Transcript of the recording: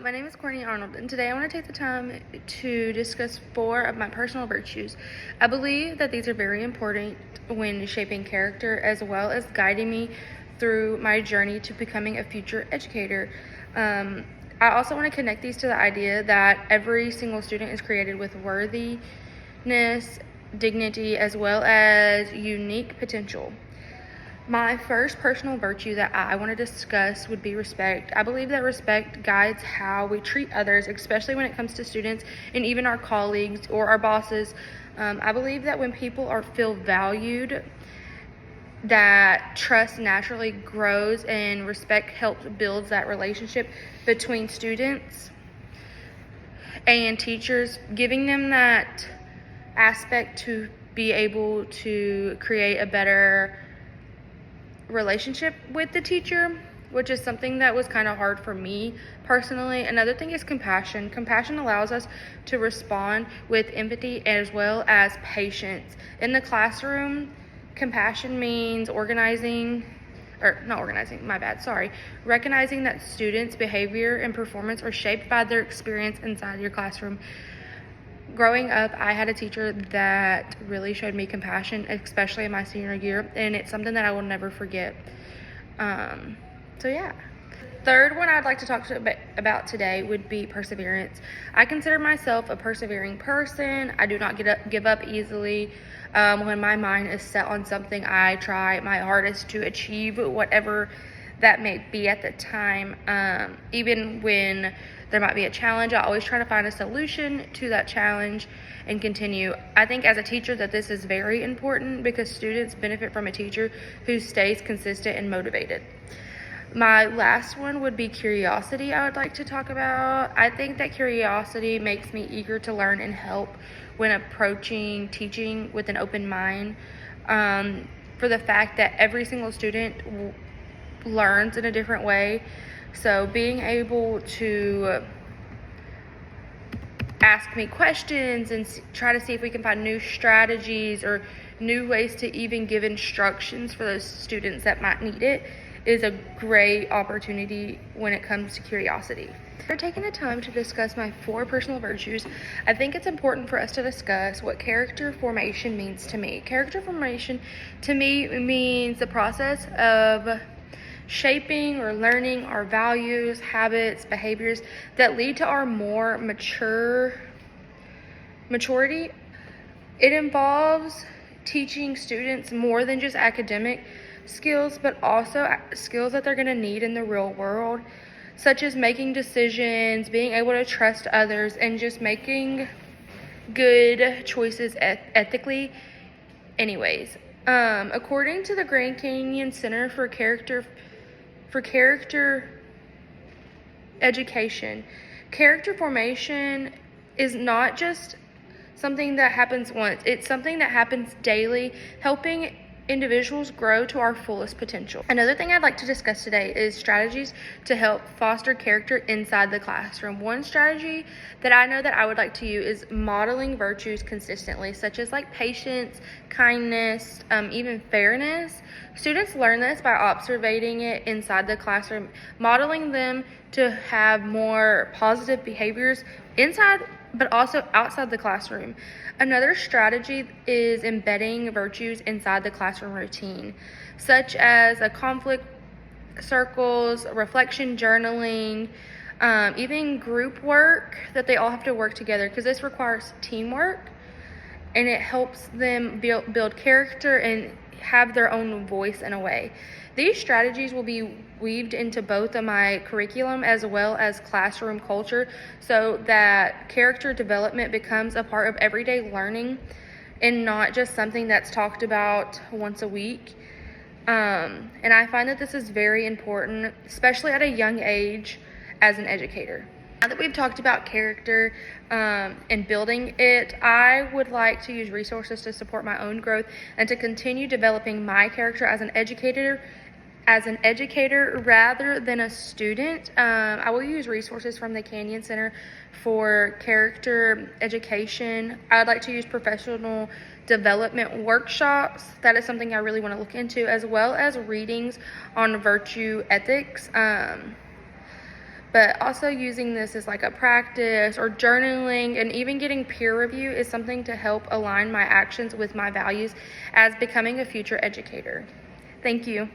My name is Courtney Arnold, and today I want to take the time to discuss 4 of my personal virtues. I believe that these are very important when shaping character as well as guiding me through my journey to becoming a future educator. I also want to connect these to the idea that every single student is created with worthiness, dignity, as well as unique potential. My first personal virtue that I want to discuss would be respect. I believe that respect guides how we treat others, especially when it comes to students and even our colleagues or our bosses. I believe that when people feel valued, that trust naturally grows and respect helps build that relationship between students and teachers, giving them that aspect to be able to create a better relationship with the teacher, which is something that was kind of hard for me personally. Another thing is compassion. Compassion allows us to respond with empathy as well as patience. In the classroom, compassion means recognizing that students' behavior and performance are shaped by their experience inside your classroom. Growing up, I had a teacher that really showed me compassion, especially in my senior year, and it's something that I will never forget. Third one I'd like to talk about today would be perseverance. I consider myself a persevering person. I do not give up easily. When my mind is set on something, I try my hardest to achieve whatever that may be at the time. Even when there might be a challenge, I always try to find a solution to that challenge and continue. I think as a teacher that this is very important because students benefit from a teacher who stays consistent and motivated. My last one would be curiosity I would like to talk about. I think that curiosity makes me eager to learn and help when approaching teaching with an open mind, for the fact that every single student learns in a different way. So being able to ask me questions and try to see if we can find new strategies or new ways to even give instructions for those students that might need it is a great opportunity when it comes to curiosity. For taking the time to discuss my 4 personal virtues, I think it's important for us to discuss what character formation means to me. Character formation to me means the process of shaping or learning our values, habits, behaviors that lead to our more maturity. It involves teaching students more than just academic skills, but also skills that they're going to need in the real world, such as making decisions, being able to trust others, and just making good choices ethically anyways. According to the Grand Canyon Center for Character Education, character formation is not just something that happens once. It's something that happens daily, helping individuals grow to our fullest potential. Another thing I'd like to discuss today is strategies to help foster character inside the classroom. One strategy that I know that I would like to use is modeling virtues consistently, such as like patience, kindness, even fairness. Students learn this by observing it inside the classroom, modeling them to have more positive behaviors inside but also outside the classroom. Another strategy is embedding virtues inside the classroom routine, such as a conflict circles, reflection journaling, even group work that they all have to work together, because this requires teamwork and it helps them build character and have their own voice in a way. These strategies will be weaved into both of my curriculum as well as classroom culture, so that character development becomes a part of everyday learning and not just something that's talked about once a week. And I find that this is very important, especially at a young age as an educator. Now that we've talked about character and building it, I would like to use resources to support my own growth and to continue developing my character as an educator rather than a student. I will use resources from the Canyon Center for Character Education. I would like to use professional development workshops. That is something I really want to look into, as well as readings on virtue ethics. but also using this as like a practice or journaling, and even getting peer review is something to help align my actions with my values as becoming a future educator. Thank you.